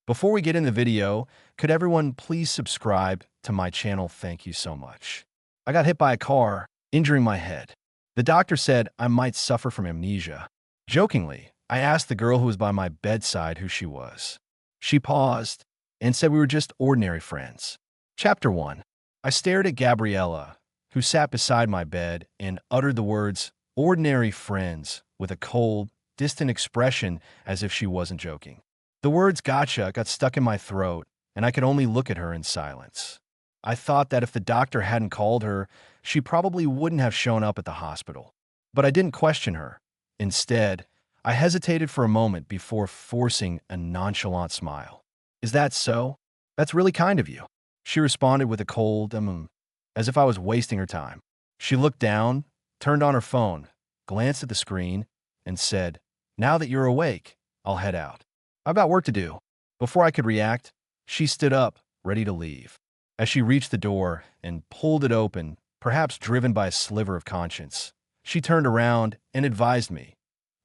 Before we get in the video, could everyone please subscribe to my channel? Thank you so much. I got hit by a car, injuring my head. The doctor said I might suffer from amnesia. Jokingly, I asked the girl who was by my bedside who she was. She paused and said we were just ordinary friends. Chapter 1. I stared at Gabriella, who sat beside my bed, and uttered the words, ordinary friends, with a cold, distant expression as if she wasn't joking. The words gotcha got stuck in my throat, and I could only look at her in silence. I thought that if the doctor hadn't called her, she probably wouldn't have shown up at the hospital. But I didn't question her. Instead, I hesitated for a moment before forcing a nonchalant smile. Is that so? That's really kind of you. She responded with a cold, as if I was wasting her time. She looked down, turned on her phone, glanced at the screen, and said, now that you're awake, I'll head out. I've got work to do. Before I could react, she stood up, ready to leave. As she reached the door and pulled it open, perhaps driven by a sliver of conscience, she turned around and advised me,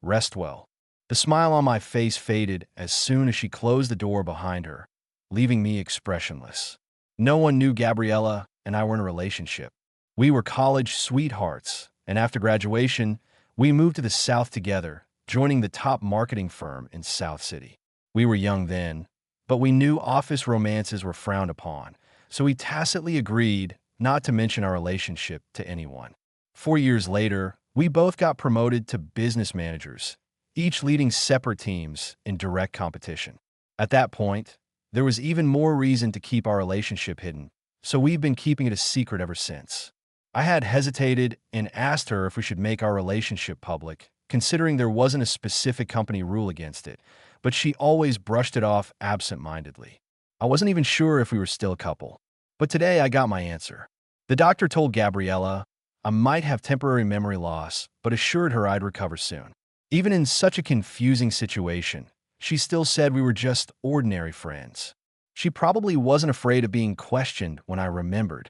rest well. The smile on my face faded as soon as she closed the door behind her, leaving me expressionless. No one knew Gabriella and I were in a relationship. We were college sweethearts, and after graduation, we moved to the South together, joining the top marketing firm in South City. We were young then, but we knew office romances were frowned upon, so we tacitly agreed not to mention our relationship to anyone. 4 years later, we both got promoted to business managers, each leading separate teams in direct competition. At that point, there was even more reason to keep our relationship hidden, so we've been keeping it a secret ever since. I had hesitated and asked her if we should make our relationship public, considering there wasn't a specific company rule against it, but she always brushed it off absent-mindedly. I wasn't even sure if we were still a couple. But today I got my answer. The doctor told Gabriella I might have temporary memory loss, but assured her I'd recover soon. Even in such a confusing situation, she still said we were just ordinary friends. She probably wasn't afraid of being questioned when I remembered.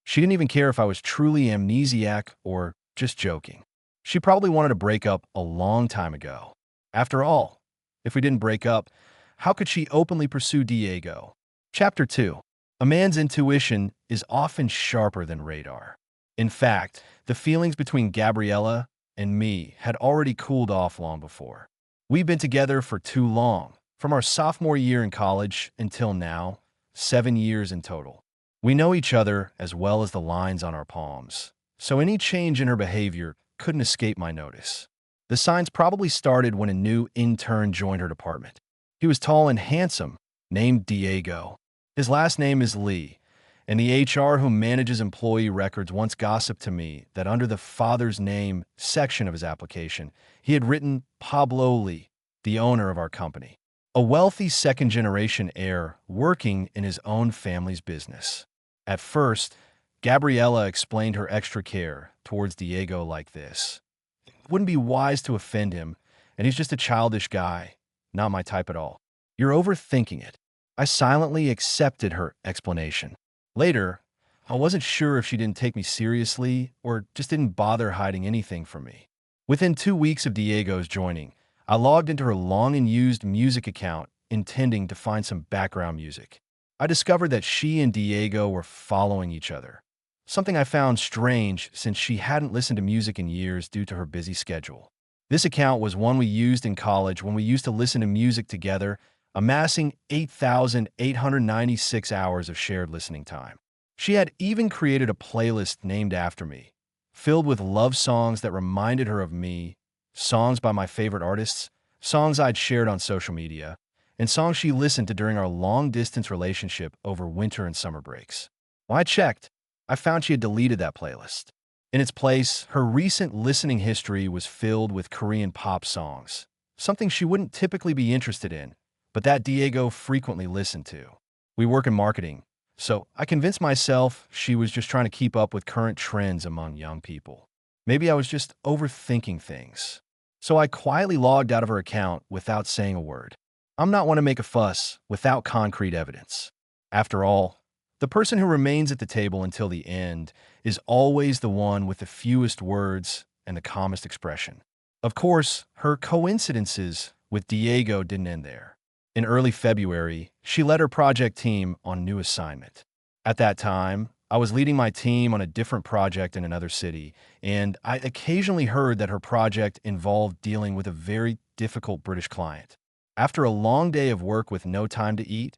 She didn't even care if I was truly amnesiac or just joking. She probably wanted to break up a long time ago. After all, if we didn't break up, how could she openly pursue Diego? Chapter 2. A man's intuition is often sharper than radar. In fact, the feelings between Gabriella and me had already cooled off long before. We've been together for too long, from our sophomore year in college until now, 7 years in total. We know each other as well as the lines on our palms, so any change in her behavior couldn't escape my notice. The signs probably started when a new intern joined her department. He was tall and handsome, named Diego. His last name is Lee, and the HR who manages employee records once gossiped to me that under the father's name section of his application, he had written Pablo Lee, the owner of our company, a wealthy second-generation heir working in his own family's business. At first, Gabriella explained her extra care towards Diego like this. It wouldn't be wise to offend him, and he's just a childish guy, not my type at all. You're overthinking it. I silently accepted her explanation. Later, I wasn't sure if she didn't take me seriously or just didn't bother hiding anything from me. Within 2 weeks of Diego's joining, I logged into her long and used music account, intending to find some background music. I discovered that she and Diego were following each other, something I found strange since she hadn't listened to music in years due to her busy schedule. This account was one we used in college when we used to listen to music together, amassing 8,896 hours of shared listening time. She had even created a playlist named after me, filled with love songs that reminded her of me, songs by my favorite artists, songs I'd shared on social media, and songs she listened to during our long-distance relationship over winter and summer breaks. When I checked, I found she had deleted that playlist. In its place, her recent listening history was filled with Korean pop songs, something she wouldn't typically be interested in, but that Diego frequently listened to. We work in marketing, so I convinced myself she was just trying to keep up with current trends among young people. Maybe I was just overthinking things. So I quietly logged out of her account without saying a word. I'm not one to make a fuss without concrete evidence. After all, the person who remains at the table until the end is always the one with the fewest words and the calmest expression. Of course, her coincidences with Diego didn't end there. In early February, she led her project team on a new assignment. At that time, I was leading my team on a different project in another city, and I occasionally heard that her project involved dealing with a very difficult British client. After a long day of work with no time to eat,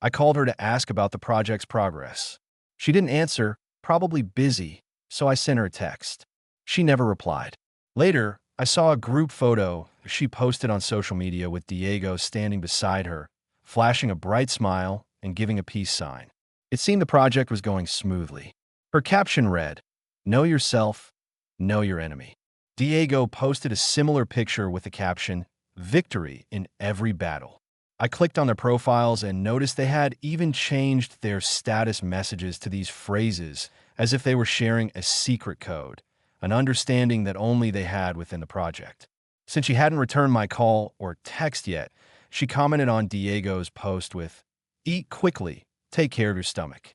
I called her to ask about the project's progress. She didn't answer, probably busy, so I sent her a text. She never replied. Later, I saw a group photo she posted on social media with Diego standing beside her, flashing a bright smile and giving a peace sign. It seemed the project was going smoothly. Her caption read, "Know yourself, know your enemy." Diego posted a similar picture with the caption, "Victory in every battle." I clicked on their profiles and noticed they had even changed their status messages to these phrases as if they were sharing a secret code, an understanding that only they had within the project. Since she hadn't returned my call or text yet, she commented on Diego's post with, "Eat quickly, take care of your stomach."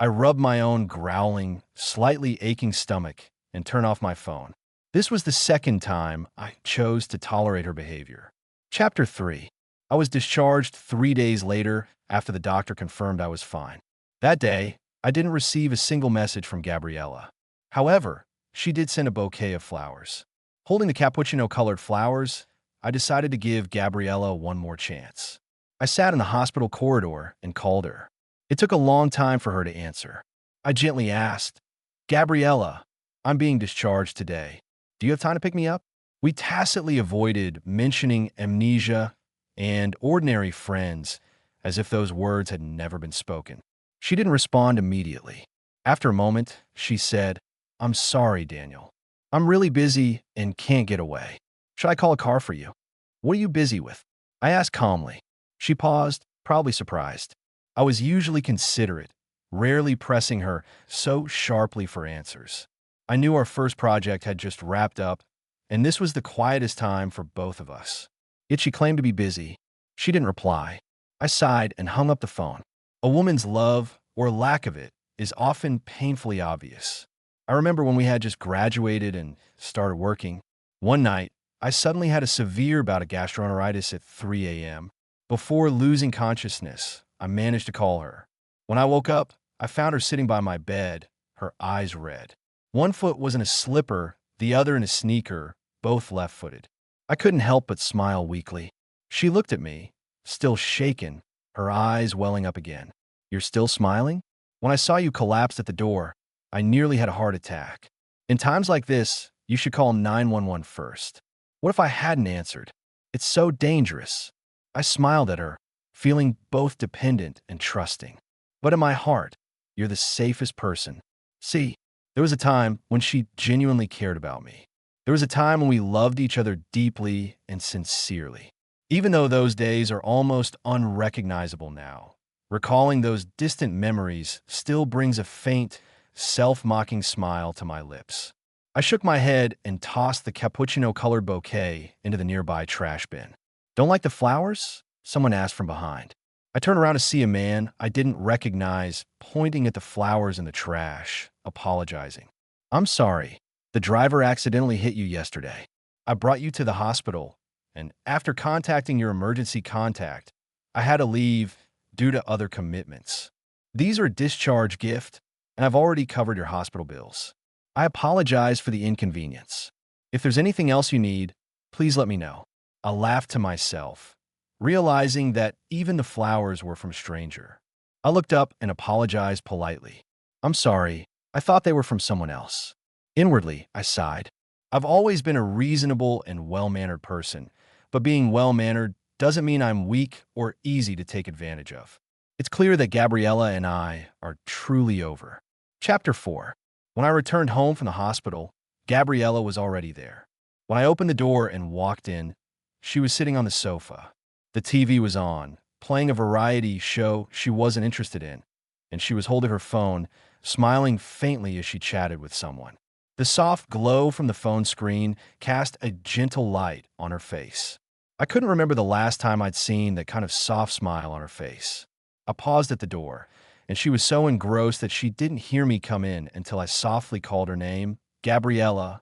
I rubbed my own growling, slightly aching stomach and turned off my phone. This was the second time I chose to tolerate her behavior. Chapter 3. I was discharged 3 days later after the doctor confirmed I was fine. That day, I didn't receive a single message from Gabriella. However, she did send a bouquet of flowers. Holding the cappuccino-colored flowers, I decided to give Gabriella one more chance. I sat in the hospital corridor and called her. It took a long time for her to answer. I gently asked, "Gabriella, I'm being discharged today. Do you have time to pick me up?" We tacitly avoided mentioning amnesia and ordinary friends as if those words had never been spoken. She didn't respond immediately. After a moment, she said, "I'm sorry, Daniel. I'm really busy and can't get away. Should I call a car for you?" "What are you busy with?" I asked calmly. She paused, probably surprised. I was usually considerate, rarely pressing her so sharply for answers. I knew our first project had just wrapped up, and this was the quietest time for both of us. Yet she claimed to be busy. She didn't reply. I sighed and hung up the phone. A woman's love, or lack of it, is often painfully obvious. I remember when we had just graduated and started working. One night, I suddenly had a severe bout of gastroenteritis at 3 a.m. Before losing consciousness, I managed to call her. When I woke up, I found her sitting by my bed, her eyes red. One foot was in a slipper, the other in a sneaker, both left-footed. I couldn't help but smile weakly. She looked at me, still shaken, her eyes welling up again. "You're still smiling? When I saw you collapsed at the door, I nearly had a heart attack. In times like this, you should call 911 first." What if I hadn't answered? It's so dangerous. I smiled at her, feeling both dependent and trusting. But in my heart, you're the safest person. See, there was a time when she genuinely cared about me. There was a time when we loved each other deeply and sincerely. Even though those days are almost unrecognizable now, recalling those distant memories still brings a faint, self-mocking smile to my lips. I shook my head and tossed the cappuccino-colored bouquet into the nearby trash bin. "Don't like the flowers?" someone asked from behind. I turned around to see a man I didn't recognize pointing at the flowers in the trash, apologizing. "I'm sorry. The driver accidentally hit you yesterday. I brought you to the hospital, and after contacting your emergency contact, I had to leave due to other commitments. These are a discharge gift, and I've already covered your hospital bills. I apologize for the inconvenience. If there's anything else you need, please let me know." I laughed to myself, realizing that even the flowers were from a stranger. I looked up and apologized politely. "I'm sorry. I thought they were from someone else." Inwardly, I sighed. I've always been a reasonable and well-mannered person, but being well-mannered doesn't mean I'm weak or easy to take advantage of. It's clear that Gabriella and I are truly over. Chapter 4. When I returned home from the hospital, Gabriella was already there. When I opened the door and walked in, she was sitting on the sofa. The TV was on, playing a variety show she wasn't interested in, and she was holding her phone, smiling faintly as she chatted with someone. The soft glow from the phone screen cast a gentle light on her face. I couldn't remember the last time I'd seen that kind of soft smile on her face. I paused at the door, and she was so engrossed that she didn't hear me come in until I softly called her name, "Gabriella."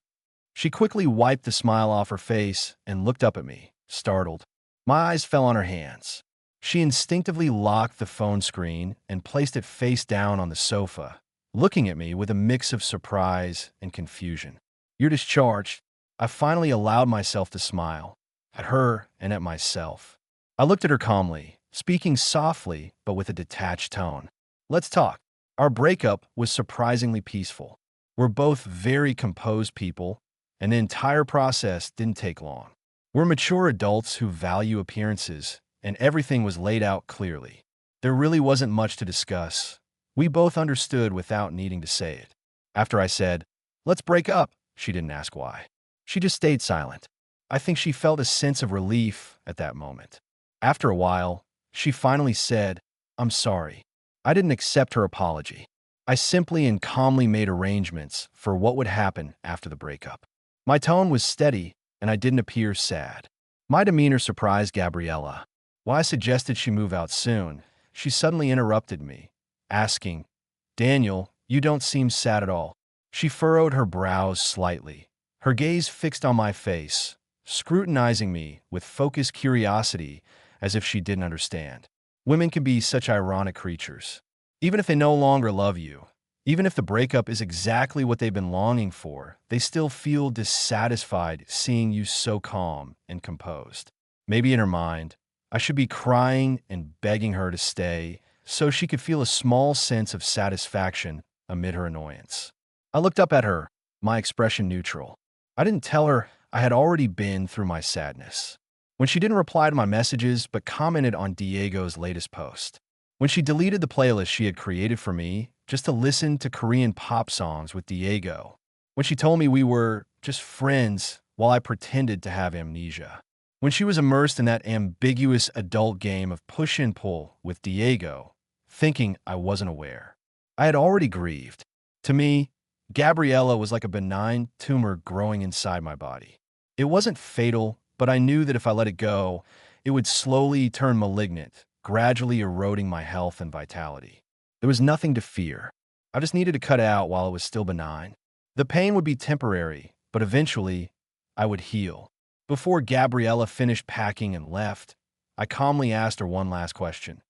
She quickly wiped the smile off her face and looked up at me, startled. My eyes fell on her hands. She instinctively locked the phone screen and placed it face down on the sofa, looking at me with a mix of surprise and confusion. "You're discharged." I finally allowed myself to smile, at her and at myself. I looked at her calmly, speaking softly but with a detached tone. "Let's talk." Our breakup was surprisingly peaceful. We're both very composed people, and the entire process didn't take long. We're mature adults who value appearances, and everything was laid out clearly. There really wasn't much to discuss. We both understood without needing to say it. After I said, "Let's break up," she didn't ask why. She just stayed silent. I think she felt a sense of relief at that moment. After a while, she finally said, "I'm sorry." I didn't accept her apology. I simply and calmly made arrangements for what would happen after the breakup. My tone was steady, and I didn't appear sad. My demeanor surprised Gabriella. While I suggested she move out soon, she suddenly interrupted me, asking, "Daniel, you don't seem sad at all." She furrowed her brows slightly, her gaze fixed on my face, scrutinizing me with focused curiosity as if she didn't understand. Women can be such ironic creatures. Even if they no longer love you, even if the breakup is exactly what they've been longing for, they still feel dissatisfied seeing you so calm and composed. Maybe in her mind, I should be crying and begging her to stay so she could feel a small sense of satisfaction amid her annoyance. I looked up at her, my expression neutral. I didn't tell her I had already been through my sadness. When she didn't reply to my messages but commented on Diego's latest post. When she deleted the playlist she had created for me just to listen to Korean pop songs with Diego. When she told me we were just friends while I pretended to have amnesia. When she was immersed in that ambiguous adult game of push and pull with Diego, thinking I wasn't aware. I had already grieved. To me, Gabriella was like a benign tumor growing inside my body. It wasn't fatal, but I knew that if I let it go, it would slowly turn malignant, gradually eroding my health and vitality. There was nothing to fear. I just needed to cut it out while it was still benign. The pain would be temporary, but eventually, I would heal. Before Gabriella finished packing and left, I calmly asked her one last question.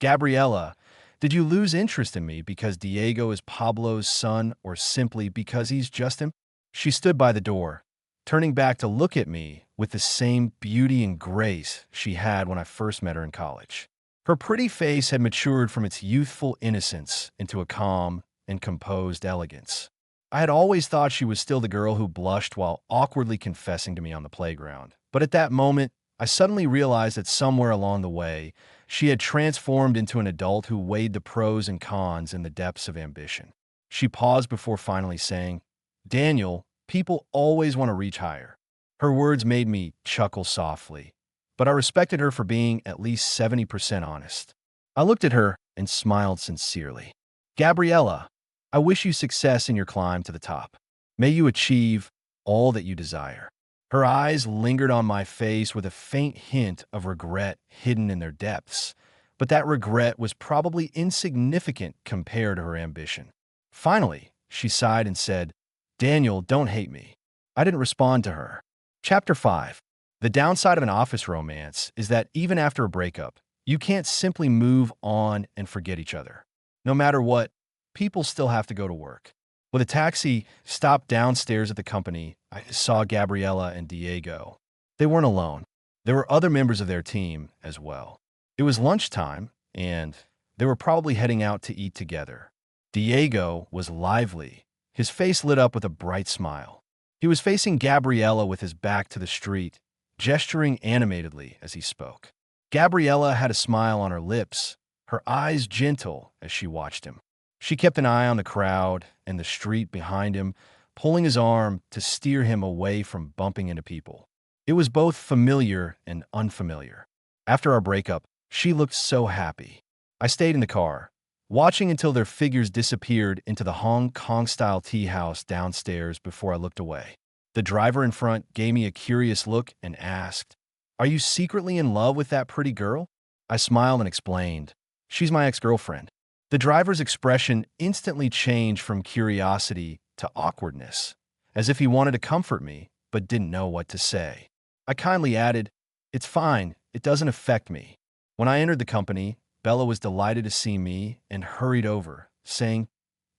"Gabriella, did you lose interest in me because Diego is Pablo's son or simply because he's just him?" She stood by the door, turning back to look at me with the same beauty and grace she had when I first met her in college. Her pretty face had matured from its youthful innocence into a calm and composed elegance. I had always thought she was still the girl who blushed while awkwardly confessing to me on the playground. But at that moment, I suddenly realized that somewhere along the way, she had transformed into an adult who weighed the pros and cons in the depths of ambition. She paused before finally saying, "Daniel, people always want to reach higher." Her words made me chuckle softly, but I respected her for being at least 70% honest. I looked at her and smiled sincerely. "Gabriella, I wish you success in your climb to the top. May you achieve all that you desire." Her eyes lingered on my face with a faint hint of regret hidden in their depths, but that regret was probably insignificant compared to her ambition. Finally, she sighed and said, "Daniel, don't hate me." I didn't respond to her. Chapter 5. The downside of an office romance is that even after a breakup, you can't simply move on and forget each other. No matter what, people still have to go to work. With a taxi stopped downstairs at the company, I saw Gabriella and Diego. They weren't alone. There were other members of their team as well. It was lunchtime, and they were probably heading out to eat together. Diego was lively, his face lit up with a bright smile. He was facing Gabriella with his back to the street, gesturing animatedly as he spoke. Gabriella had a smile on her lips, her eyes gentle as she watched him. She kept an eye on the crowd and the street behind him, pulling his arm to steer him away from bumping into people. It was both familiar and unfamiliar. After our breakup, she looked so happy. I stayed in the car, watching until their figures disappeared into the Hong Kong-style tea house downstairs before I looked away. The driver in front gave me a curious look and asked, "Are you secretly in love with that pretty girl?" I smiled and explained, "She's my ex-girlfriend." The driver's expression instantly changed from curiosity to awkwardness, as if he wanted to comfort me but didn't know what to say. I kindly added, "It's fine, it doesn't affect me." When I entered the company, Bella was delighted to see me and hurried over, saying,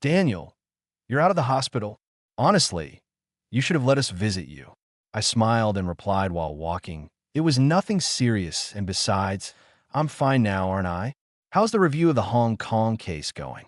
"Daniel, you're out of the hospital. Honestly, you should have let us visit you." I smiled and replied while walking, "It was nothing serious, and besides, I'm fine now, aren't I? How's the review of the Hong Kong case going?"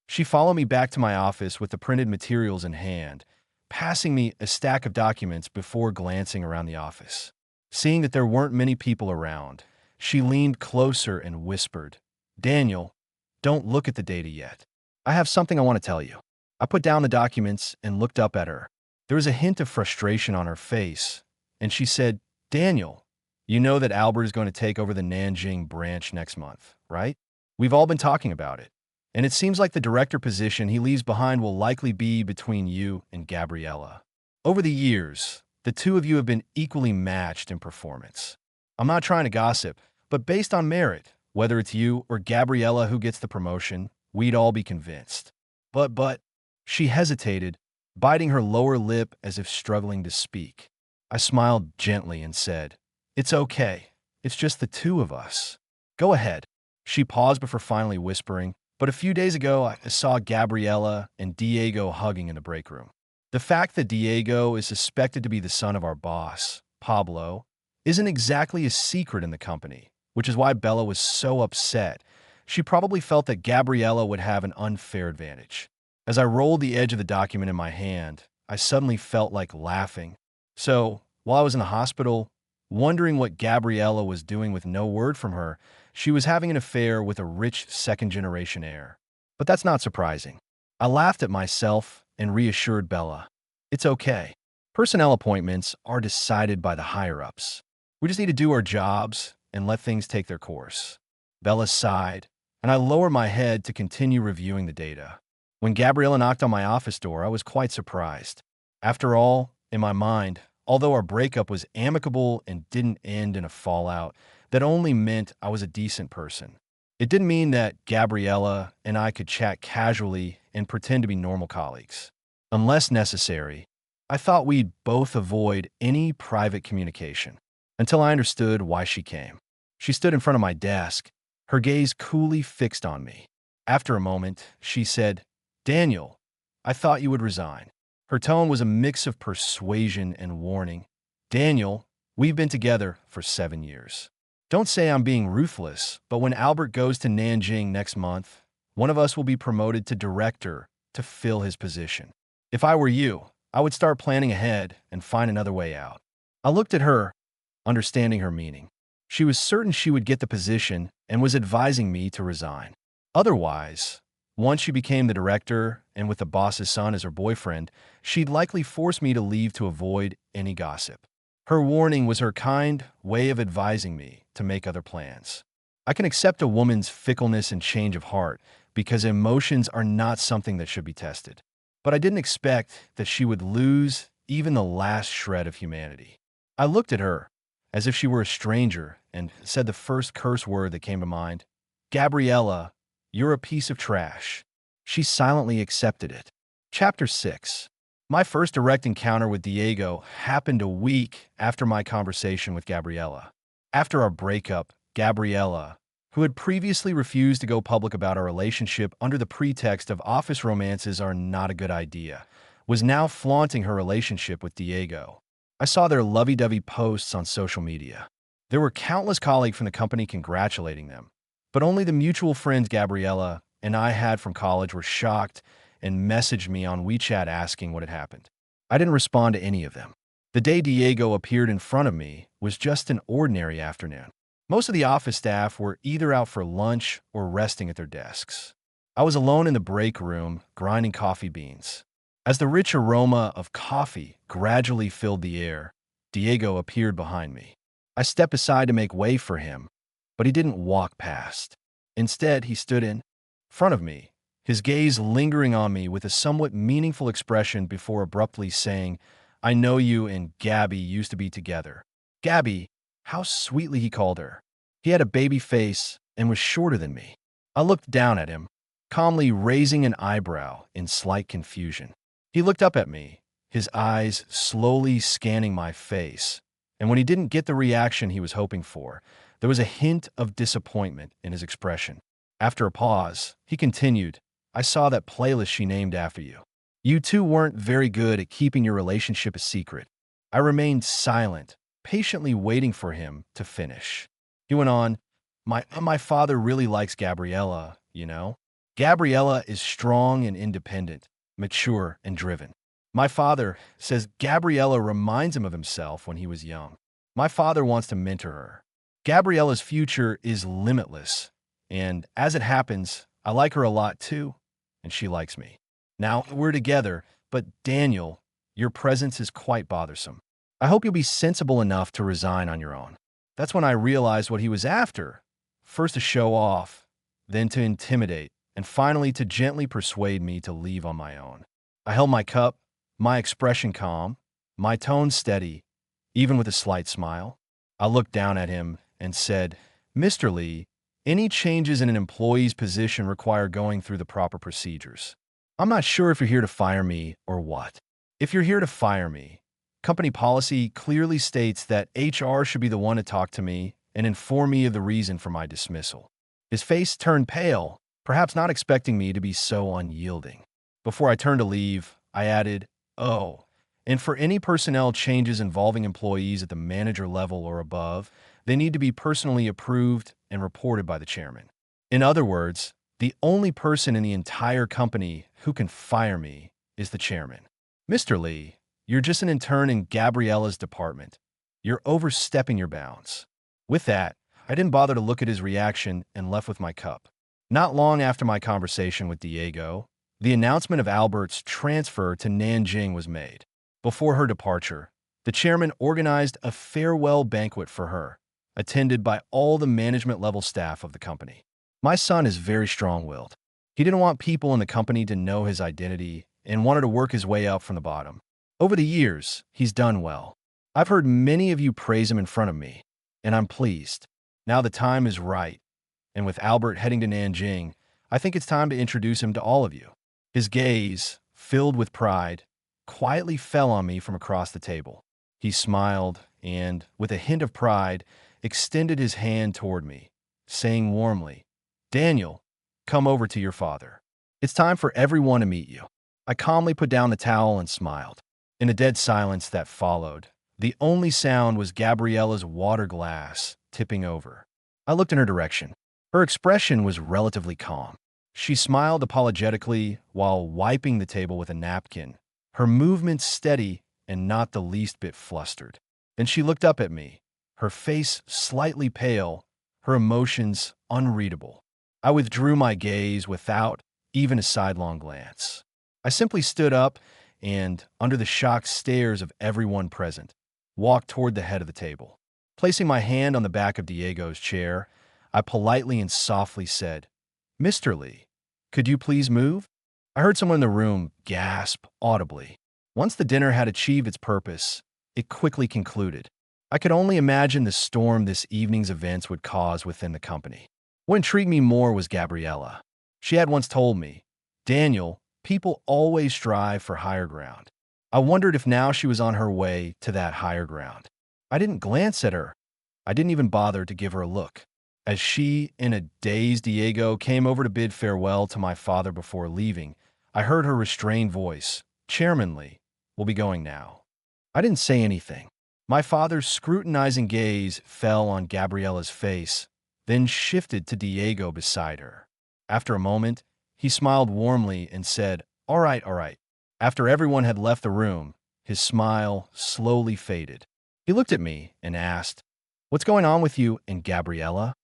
She followed me back to my office with the printed materials in hand, passing me a stack of documents before glancing around the office. Seeing that there weren't many people around, she leaned closer and whispered, "Daniel, don't look at the data yet. I have something I want to tell you." I put down the documents and looked up at her. There was a hint of frustration on her face, and she said, "Daniel, you know that Albert is going to take over the Nanjing branch next month, right? We've all been talking about it. And it seems like the director position he leaves behind will likely be between you and Gabriella. Over the years, the two of you have been equally matched in performance. I'm not trying to gossip, but based on merit, whether it's you or Gabriella who gets the promotion, we'd all be convinced. But, she hesitated, biting her lower lip as if struggling to speak. I smiled gently and said, "It's okay. It's just the two of us. Go ahead." She paused before finally whispering, "But a few days ago, I saw Gabriella and Diego hugging in the break room. The fact that Diego is suspected to be the son of our boss, Pablo, isn't exactly a secret in the company, which is why Bella was so upset. She probably felt that Gabriella would have an unfair advantage." As I rolled the edge of the document in my hand, I suddenly felt like laughing. So, while I was in the hospital, wondering what Gabriella was doing with no word from her, she was having an affair with a rich second-generation heir. But that's not surprising. I laughed at myself and reassured Bella. "It's okay. Personnel appointments are decided by the higher-ups. We just need to do our jobs and let things take their course." Bella sighed, and I lowered my head to continue reviewing the data. When Gabriella knocked on my office door, I was quite surprised. After all, in my mind, although our breakup was amicable and didn't end in a fallout, that only meant I was a decent person. It didn't mean that Gabriella and I could chat casually and pretend to be normal colleagues. Unless necessary, I thought we'd both avoid any private communication, until I understood why she came. She stood in front of my desk, her gaze coolly fixed on me. After a moment, she said, "Daniel, I thought you would resign." Her tone was a mix of persuasion and warning. "Daniel, we've been together for 7 years. Don't say I'm being ruthless, but when Albert goes to Nanjing next month, one of us will be promoted to director to fill his position. If I were you, I would start planning ahead and find another way out." I looked at her, understanding her meaning. She was certain she would get the position and was advising me to resign. Otherwise, once she became the director and with the boss's son as her boyfriend, she'd likely force me to leave to avoid any gossip. Her warning was her kind way of advising me to make other plans. I can accept a woman's fickleness and change of heart because emotions are not something that should be tested. But I didn't expect that she would lose even the last shred of humanity. I looked at her as if she were a stranger and said the first curse word that came to mind, "Gabriella, you're a piece of trash." She silently accepted it. Chapter 6. My first direct encounter with Diego happened a week after my conversation with Gabriella. After our breakup, Gabriella, who had previously refused to go public about our relationship under the pretext of office romances are not a good idea, was now flaunting her relationship with Diego. I saw their lovey-dovey posts on social media. There were countless colleagues from the company congratulating them. But only the mutual friends Gabriella and I had from college were shocked and messaged me on WeChat asking what had happened. I didn't respond to any of them. The day Diego appeared in front of me was just an ordinary afternoon. Most of the office staff were either out for lunch or resting at their desks. I was alone in the break room, grinding coffee beans. As the rich aroma of coffee gradually filled the air, Diego appeared behind me. I stepped aside to make way for him, but he didn't walk past. Instead, he stood in front of me, his gaze lingering on me with a somewhat meaningful expression before abruptly saying, "I know you and Gabby used to be together." Gabby, how sweetly he called her. He had a baby face and was shorter than me. I looked down at him, calmly raising an eyebrow in slight confusion. He looked up at me, his eyes slowly scanning my face, and when he didn't get the reaction he was hoping for, There was a hint of disappointment in his expression. After a pause, he continued, I saw that playlist she named after you. You two weren't very good at keeping your relationship a secret. I remained silent, patiently waiting for him to finish. He went on, my father really likes Gabriella, you know? Gabriella is strong and independent, mature and driven. My father says Gabriella reminds him of himself when he was young. My father wants to mentor her. Gabriella's future is limitless, and as it happens, I like her a lot too, and she likes me. Now we're together, but Daniel, your presence is quite bothersome. I hope you'll be sensible enough to resign on your own. That's when I realized what he was after. First to show off, then to intimidate, and finally to gently persuade me to leave on my own. I held my cup, my expression calm, my tone steady, even with a slight smile. I looked down at him and said, Mr. Lee, any changes in an employee's position require going through the proper procedures. I'm not sure if you're here to fire me or what. If you're here to fire me, company policy clearly states that HR should be the one to talk to me and inform me of the reason for my dismissal. His face turned pale, perhaps not expecting me to be so unyielding. Before I turned to leave, I added, oh, and for any personnel changes involving employees at the manager level or above, they need to be personally approved and reported by the chairman. In other words, the only person in the entire company who can fire me is the chairman. Mr. Lee, you're just an intern in Gabriella's department. You're overstepping your bounds. With that, I didn't bother to look at his reaction and left with my cup. Not long after my conversation with Diego, the announcement of Albert's transfer to Nanjing was made. Before her departure, the chairman organized a farewell banquet for her, attended by all the management-level staff of the company. My son is very strong-willed. He didn't want people in the company to know his identity and wanted to work his way up from the bottom. Over the years, he's done well. I've heard many of you praise him in front of me, and I'm pleased. Now the time is right, and with Albert heading to Nanjing, I think it's time to introduce him to all of you. His gaze, filled with pride, quietly fell on me from across the table. He smiled and, with a hint of pride, extended his hand toward me, saying warmly, Daniel, come over to your father. It's time for everyone to meet you. I calmly put down the towel and smiled. In a dead silence that followed, the only sound was Gabriella's water glass tipping over. I looked in her direction. Her expression was relatively calm. She smiled apologetically while wiping the table with a napkin, her movements steady and not the least bit flustered. Then she looked up at me, her face slightly pale, her emotions unreadable. I withdrew my gaze without even a sidelong glance. I simply stood up and, under the shocked stares of everyone present, walked toward the head of the table. Placing my hand on the back of Diego's chair, I politely and softly said, Mr. Lee, could you please move? I heard someone in the room gasp audibly. Once the dinner had achieved its purpose, it quickly concluded. I could only imagine the storm this evening's events would cause within the company. What intrigued me more was Gabriella. She had once told me, Daniel, people always strive for higher ground. I wondered if now she was on her way to that higher ground. I didn't glance at her. I didn't even bother to give her a look. As she, in a dazed Diego, came over to bid farewell to my father before leaving, I heard her restrained voice, Chairman Lee, we'll be going now. I didn't say anything. My father's scrutinizing gaze fell on Gabriella's face, then shifted to Diego beside her. After a moment, he smiled warmly and said, all right, all right. After everyone had left the room, his smile slowly faded. He looked at me and asked, what's going on with you and Gabriella?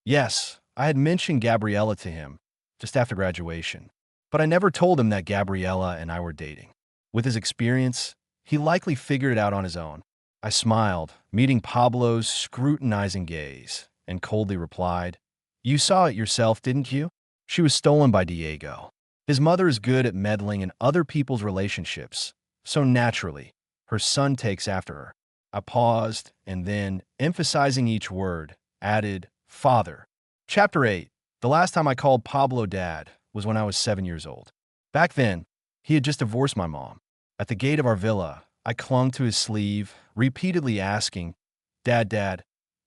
Yes, I had mentioned Gabriella to him just after graduation, but I never told him that Gabriella and I were dating. With his experience, he likely figured it out on his own. I smiled, meeting Pablo's scrutinizing gaze, and coldly replied, you saw it yourself, didn't you? She was stolen by Diego. His mother is good at meddling in other people's relationships, so naturally, her son takes after her. I paused, and then, emphasizing each word, added, Father. Chapter 8. The last time I called Pablo Dad was when I was 7 years old. Back then, he had just divorced my mom. At the gate of our villa, I clung to his sleeve, repeatedly asking, Dad, Dad,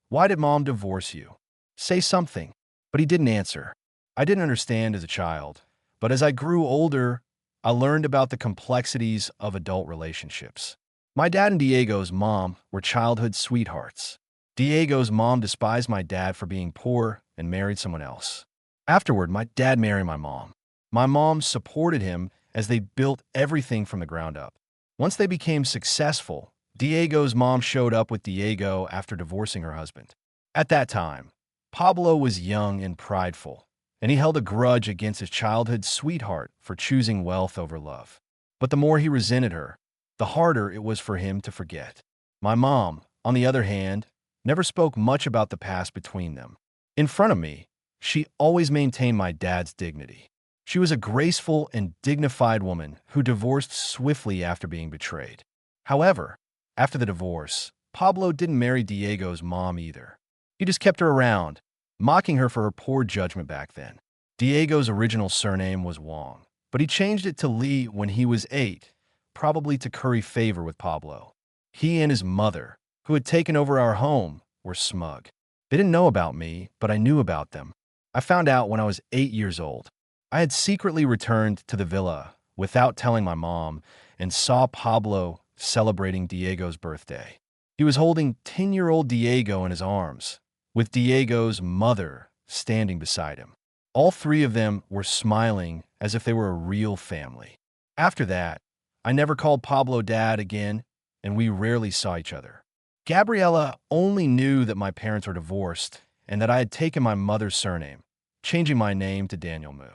Why did mom divorce you? Say something. But he didn't answer. I didn't understand as a child, but as I grew older, I learned about the complexities of adult relationships. My dad and Diego's mom were childhood sweethearts. Diego's mom despised my dad for being poor and married someone else. Afterward, my dad married my mom. My mom supported him as they built everything from the ground up. Once they became successful, Diego's mom showed up with Diego after divorcing her husband. At that time, Pablo was young and prideful, and he held a grudge against his childhood sweetheart for choosing wealth over love. But the more he resented her, the harder it was for him to forget. My mom, on the other hand, never spoke much about the past between them. In front of me, she always maintained my dad's dignity. She was a graceful and dignified woman who divorced swiftly after being betrayed. However, after the divorce, Pablo didn't marry Diego's mom either. He just kept her around, mocking her for her poor judgment back then. Diego's original surname was Wong, but he changed it to Lee when he was 8, probably to curry favor with Pablo. He and his mother, who had taken over our home, were smug. They didn't know about me, but I knew about them. I found out when I was 8 years old. I had secretly returned to the villa without telling my mom and saw Pablo celebrating Diego's birthday. He was holding 10-year-old Diego in his arms, with Diego's mother standing beside him. All three of them were smiling as if they were a real family. After that, I never called Pablo dad again, and we rarely saw each other. Gabriella only knew that my parents were divorced and that I had taken my mother's surname, changing my name to Daniel Mu.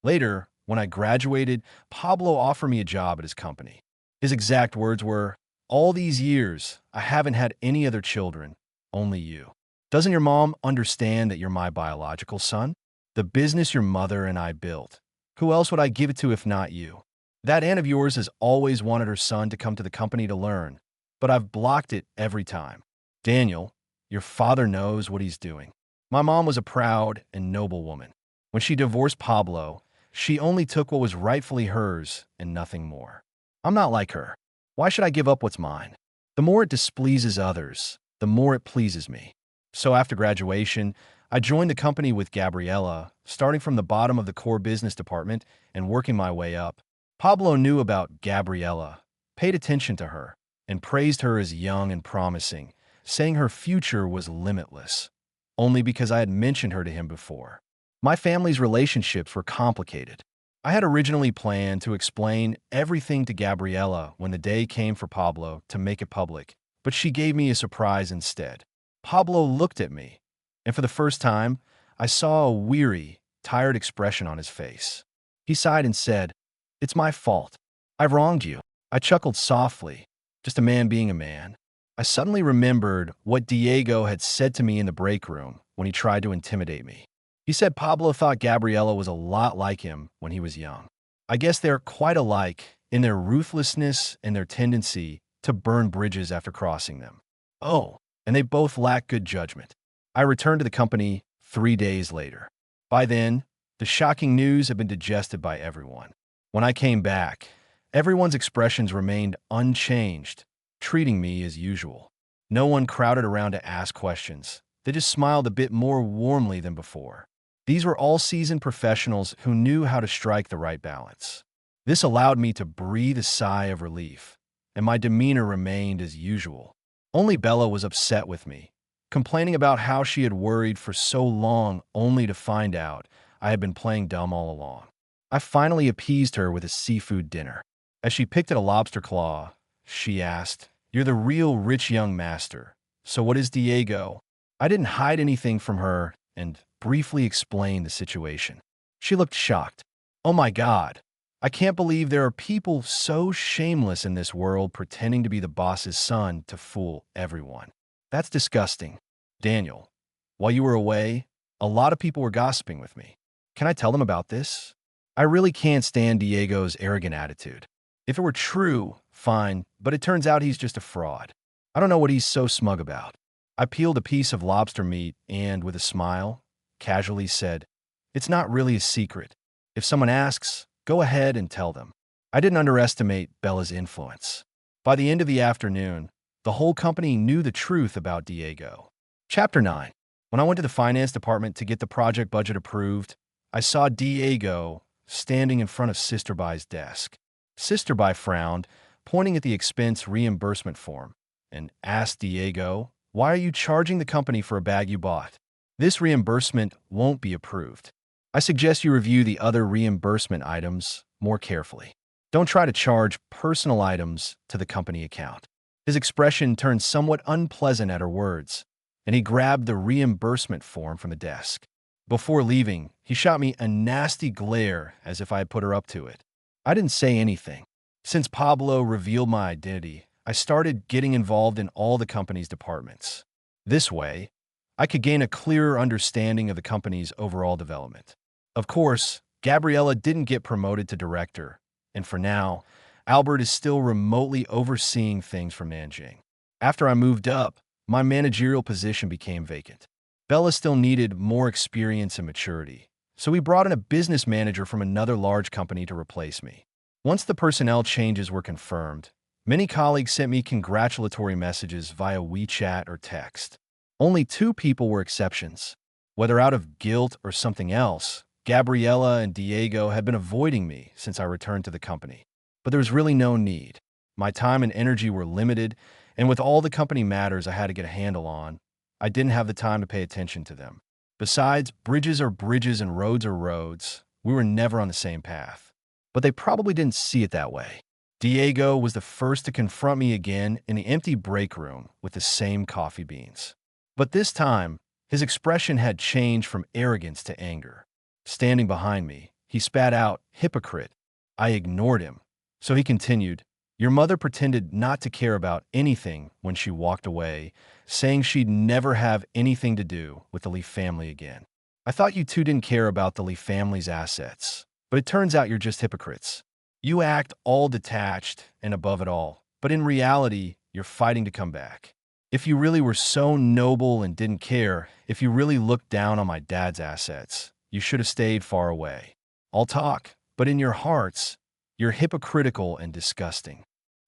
Later, when I graduated, Pablo offered me a job at his company. His exact words were, "All these years, I haven't had any other children, only you. Doesn't your mom understand that you're my biological son? The business your mother and I built. Who else would I give it to if not you? That aunt of yours has always wanted her son to come to the company to learn, but I've blocked it every time. Daniel, your father knows what he's doing." My mom was a proud and noble woman. When she divorced Pablo, she only took what was rightfully hers and nothing more. I'm not like her. Why should I give up what's mine? The more it displeases others, the more it pleases me. So after graduation, I joined the company with Gabriella, starting from the bottom of the core business department and working my way up. Pablo knew about Gabriella, paid attention to her, and praised her as young and promising, saying her future was limitless, only because I had mentioned her to him before. My family's relationships were complicated. I had originally planned to explain everything to Gabriella when the day came for Pablo to make it public, but she gave me a surprise instead. Pablo looked at me, and for the first time, I saw a weary, tired expression on his face. He sighed and said, "It's my fault. I've wronged you." I chuckled softly, just a man being a man. I suddenly remembered what Diego had said to me in the break room when he tried to intimidate me. He said Pablo thought Gabriella was a lot like him when he was young. I guess they're quite alike in their ruthlessness and their tendency to burn bridges after crossing them. Oh, and they both lack good judgment. I returned to the company 3 days later. By then, the shocking news had been digested by everyone. When I came back, everyone's expressions remained unchanged, treating me as usual. No one crowded around to ask questions. They just smiled a bit more warmly than before. These were all seasoned professionals who knew how to strike the right balance. This allowed me to breathe a sigh of relief, and my demeanor remained as usual. Only Bella was upset with me, complaining about how she had worried for so long only to find out I had been playing dumb all along. I finally appeased her with a seafood dinner. As she picked at a lobster claw, she asked, "You're the real rich young master. So what is Diego?" I didn't hide anything from her and briefly explained the situation. She looked shocked. "Oh my God, I can't believe there are people so shameless in this world pretending to be the boss's son to fool everyone. That's disgusting. Daniel, while you were away, a lot of people were gossiping with me. Can I tell them about this? I really can't stand Diego's arrogant attitude. If it were true, fine, but it turns out he's just a fraud. I don't know what he's so smug about." I peeled a piece of lobster meat and, with a smile, casually said, "It's not really a secret. If someone asks, go ahead and tell them." I didn't underestimate Bella's influence. By the end of the afternoon, the whole company knew the truth about Diego. Chapter 9. When I went to the finance department to get the project budget approved, I saw Diego standing in front of Sister Bai's desk. Sister Bai frowned, pointing at the expense reimbursement form, and asked Diego, "Why are you charging the company for a bag you bought? This reimbursement won't be approved. I suggest you review the other reimbursement items more carefully. Don't try to charge personal items to the company account." His expression turned somewhat unpleasant at her words, and he grabbed the reimbursement form from the desk. Before leaving, he shot me a nasty glare as if I had put her up to it. I didn't say anything. Since Pablo revealed my identity, I started getting involved in all the company's departments. This way, I could gain a clearer understanding of the company's overall development. Of course, Gabriella didn't get promoted to director, and for now, Albert is still remotely overseeing things from Nanjing. After I moved up, my managerial position became vacant. Bella still needed more experience and maturity, so we brought in a business manager from another large company to replace me. Once the personnel changes were confirmed, many colleagues sent me congratulatory messages via WeChat or text. Only 2 people were exceptions. Whether out of guilt or something else, Gabriella and Diego had been avoiding me since I returned to the company. But there was really no need. My time and energy were limited, and with all the company matters I had to get a handle on, I didn't have the time to pay attention to them. Besides, bridges are bridges and roads are roads. We were never on the same path. But they probably didn't see it that way. Diego was the first to confront me again in the empty break room with the same coffee beans. But this time, his expression had changed from arrogance to anger. Standing behind me, he spat out, "Hypocrite." I ignored him. So he continued, "Your mother pretended not to care about anything when she walked away, saying she'd never have anything to do with the Lee family again. I thought you two didn't care about the Lee family's assets, but it turns out you're just hypocrites. You act all detached and above it all, but in reality, you're fighting to come back. If you really were so noble and didn't care, if you really looked down on my dad's assets, you should have stayed far away. All talk, but in your hearts, you're hypocritical and disgusting."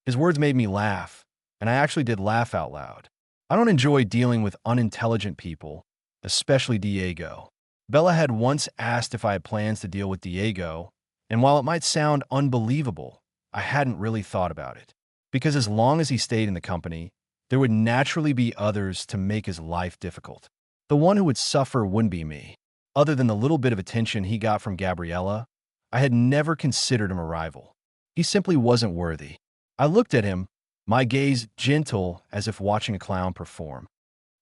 His words made me laugh, and I actually did laugh out loud. I don't enjoy dealing with unintelligent people, especially Diego. Bella had once asked if I had plans to deal with Diego, and while it might sound unbelievable, I hadn't really thought about it. Because as long as he stayed in the company, there would naturally be others to make his life difficult. The one who would suffer wouldn't be me. Other than the little bit of attention he got from Gabriella, I had never considered him a rival. He simply wasn't worthy. I looked at him, my gaze gentle as if watching a clown perform.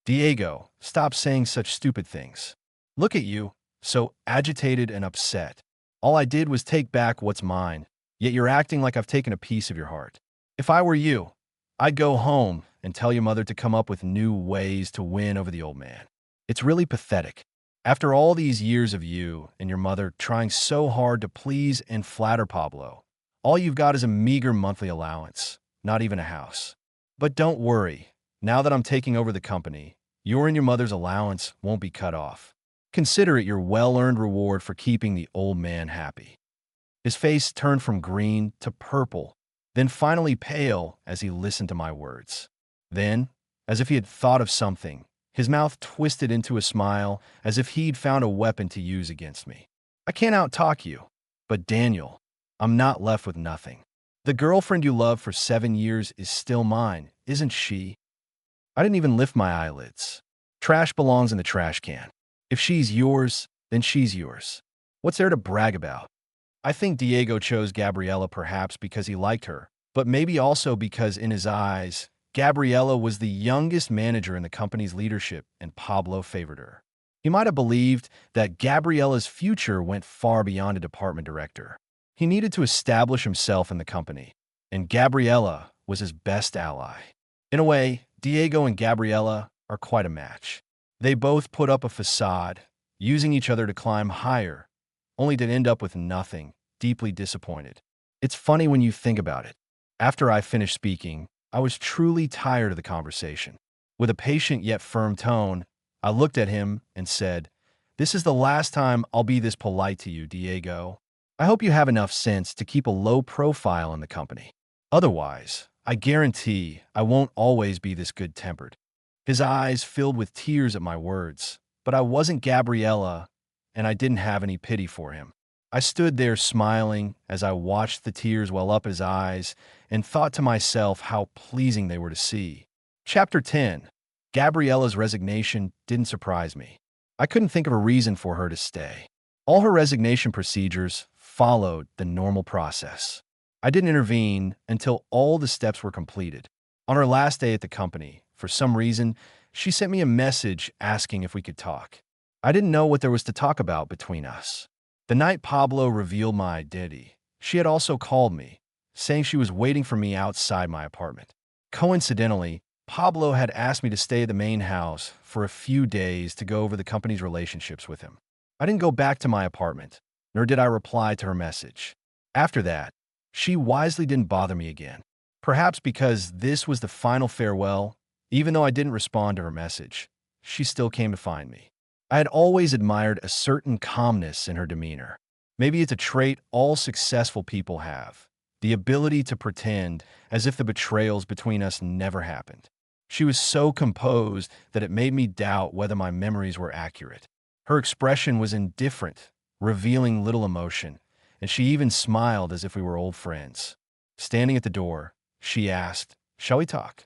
"Diego, stop saying such stupid things. Look at you, so agitated and upset. All I did was take back what's mine, yet you're acting like I've taken a piece of your heart. If I were you, I'd go home and tell your mother to come up with new ways to win over the old man. It's really pathetic. After all these years of you and your mother trying so hard to please and flatter Pablo, all you've got is a meager monthly allowance, not even a house. But don't worry, now that I'm taking over the company, your and your mother's allowance won't be cut off. Consider it your well-earned reward for keeping the old man happy." His face turned from green to purple, then finally pale as he listened to my words. Then, as if he had thought of something, his mouth twisted into a smile as if he'd found a weapon to use against me. "I can't outtalk you, but Daniel, I'm not left with nothing. The girlfriend you loved for 7 years is still mine, isn't she?" I didn't even lift my eyelids. Trash belongs in the trash can. If she's yours, then she's yours. What's there to brag about? I think Diego chose Gabriella perhaps because he liked her, but maybe also because in his eyes, Gabriella was the youngest manager in the company's leadership and Pablo favored her. He might have believed that Gabriella's future went far beyond a department director. He needed to establish himself in the company, and Gabriella was his best ally. In a way, Diego and Gabriella are quite a match. They both put up a facade, using each other to climb higher, only to end up with nothing, deeply disappointed. It's funny when you think about it. After I finished speaking, I was truly tired of the conversation. With a patient yet firm tone, I looked at him and said, "This is the last time I'll be this polite to you, Diego. I hope you have enough sense to keep a low profile in the company. Otherwise, I guarantee I won't always be this good-tempered." His eyes filled with tears at my words. But I wasn't Gabriella, and I didn't have any pity for him. I stood there smiling as I watched the tears well up his eyes and thought to myself how pleasing they were to see. Chapter 10. Gabriella's resignation didn't surprise me. I couldn't think of a reason for her to stay. All her resignation procedures followed the normal process. I didn't intervene until all the steps were completed. On her last day at the company, for some reason, she sent me a message asking if we could talk. I didn't know what there was to talk about between us. The night Pablo revealed my identity, she had also called me, saying she was waiting for me outside my apartment. Coincidentally, Pablo had asked me to stay at the main house for a few days to go over the company's relationships with him. I didn't go back to my apartment, nor did I reply to her message. After that, she wisely didn't bother me again. Perhaps because this was the final farewell, even though I didn't respond to her message, she still came to find me. I had always admired a certain calmness in her demeanor. Maybe it's a trait all successful people have, the ability to pretend as if the betrayals between us never happened. She was so composed that it made me doubt whether my memories were accurate. Her expression was indifferent, revealing little emotion, and she even smiled as if we were old friends. Standing at the door, she asked, "Shall we talk?"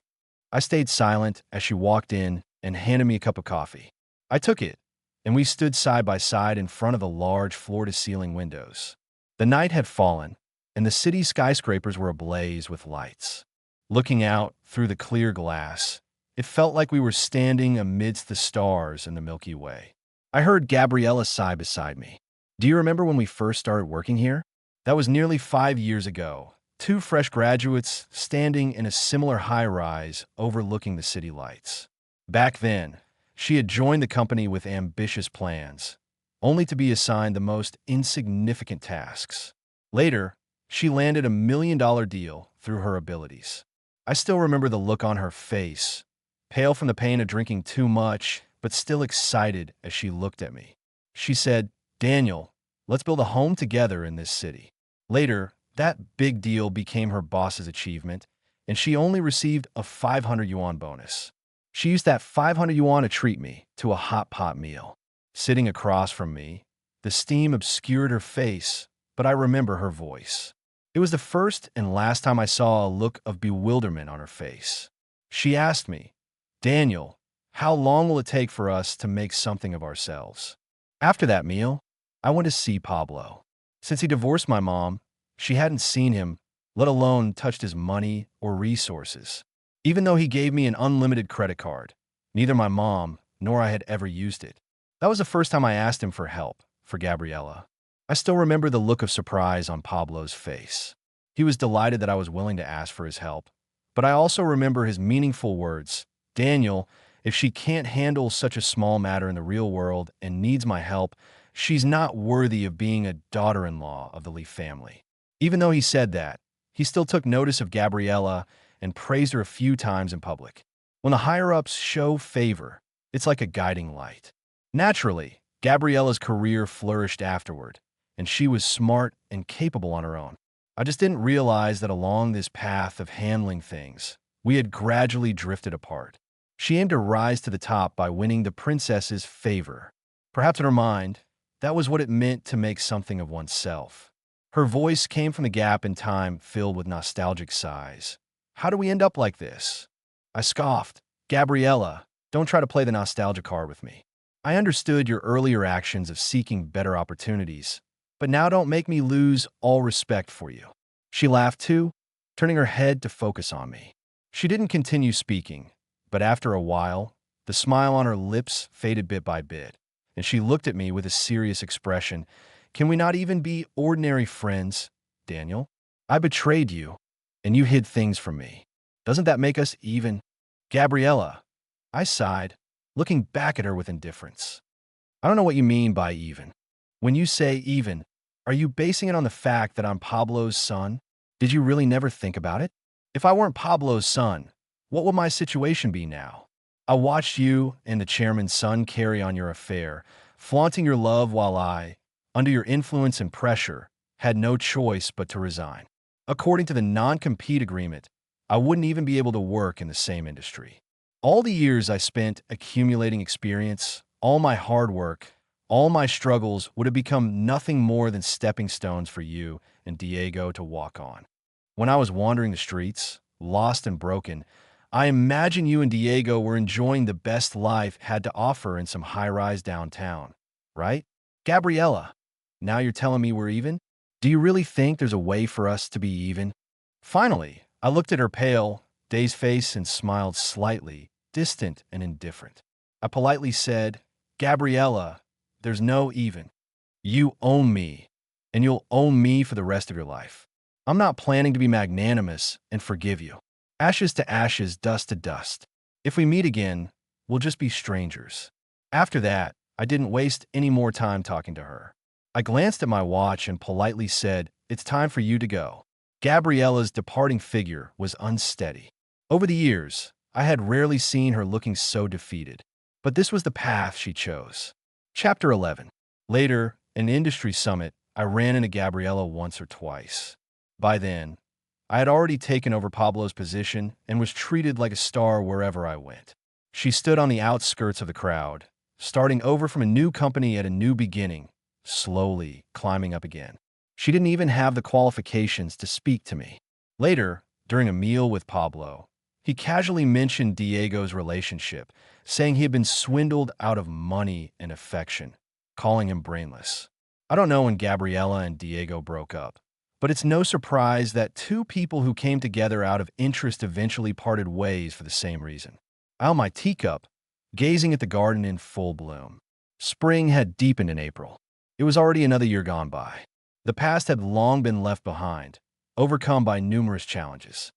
I stayed silent as she walked in and handed me a cup of coffee. I took it, and we stood side by side in front of the large floor-to-ceiling windows. The night had fallen, and the city's skyscrapers were ablaze with lights. Looking out through the clear glass, it felt like we were standing amidst the stars in the Milky Way. I heard Gabriella sigh beside me. "Do you remember when we first started working here? That was nearly 5 years ago. Two fresh graduates standing in a similar high-rise overlooking the city lights. Back then, she had joined the company with ambitious plans, only to be assigned the most insignificant tasks. Later, she landed $1 million deal through her abilities. I still remember the look on her face, pale from the pain of drinking too much, but still excited as she looked at me. She said, "Daniel, let's build a home together in this city." Later, that big deal became her boss's achievement, and she only received a 500 yuan bonus. She used that 500 yuan to treat me to a hot pot meal. Sitting across from me, the steam obscured her face, but I remember her voice. It was the first and last time I saw a look of bewilderment on her face. She asked me, "Daniel, how long will it take for us to make something of ourselves?" After that meal, I went to see Pablo. Since he divorced my mom, she hadn't seen him, let alone touched his money or resources. Even though he gave me an unlimited credit card, neither my mom nor I had ever used it. That was the first time I asked him for help, for Gabriella. I still remember the look of surprise on Pablo's face. He was delighted that I was willing to ask for his help, but I also remember his meaningful words, "Daniel, if she can't handle such a small matter in the real world and needs my help, she's not worthy of being a daughter-in-law of the Lee family." Even though he said that, he still took notice of Gabriella and praised her a few times in public. When the higher-ups show favor, it's like a guiding light. Naturally, Gabriella's career flourished afterward, and she was smart and capable on her own. I just didn't realize that along this path of handling things, we had gradually drifted apart. She aimed to rise to the top by winning the princess's favor. Perhaps in her mind, that was what it meant to make something of oneself. Her voice came from the gap in time filled with nostalgic sighs. "How do we end up like this?" I scoffed. "Gabriella, don't try to play the nostalgia card with me. I understood your earlier actions of seeking better opportunities, but now don't make me lose all respect for you." She laughed too, turning her head to focus on me. She didn't continue speaking, but after a while, the smile on her lips faded bit by bit, and she looked at me with a serious expression. "Can we not even be ordinary friends, Daniel? I betrayed you, and you hid things from me. Doesn't that make us even?" "Gabriella," I sighed, looking back at her with indifference. "I don't know what you mean by even. When you say even, are you basing it on the fact that I'm Pablo's son? Did you really never think about it? If I weren't Pablo's son, what would my situation be now? I watched you and the chairman's son carry on your affair, flaunting your love while I, under your influence and pressure, had no choice but to resign. According to the non-compete agreement, I wouldn't even be able to work in the same industry. All the years I spent accumulating experience, all my hard work, all my struggles would have become nothing more than stepping stones for you and Diego to walk on. When I was wandering the streets, lost and broken, I imagine you and Diego were enjoying the best life had to offer in some high-rise downtown, right? Gabriella, now you're telling me we're even? Do you really think there's a way for us to be even? Finally, I looked at her pale, dazed face and smiled slightly, distant and indifferent. I politely said, Gabriella, there's no even. You own me, and you'll own me for the rest of your life. I'm not planning to be magnanimous and forgive you. Ashes to ashes, dust to dust. If we meet again, we'll just be strangers. After that, I didn't waste any more time talking to her. I glanced at my watch and politely said, it's time for you to go. Gabriella's departing figure was unsteady. Over the years, I had rarely seen her looking so defeated. But this was the path she chose. Chapter 11. Later, in an industry summit, I ran into Gabriella once or twice. By then, I had already taken over Pablo's position and was treated like a star wherever I went. She stood on the outskirts of the crowd, starting over from a new company at a new beginning, slowly climbing up again. She didn't even have the qualifications to speak to me. Later, during a meal with Pablo, he casually mentioned Diego's relationship, saying he had been swindled out of money and affection, calling him brainless. I don't know when Gabriella and Diego broke up, but it's no surprise that two people who came together out of interest eventually parted ways for the same reason. I held my teacup, gazing at the garden in full bloom. Spring had deepened in April. It was already another year gone by. The past had long been left behind, overcome by numerous challenges.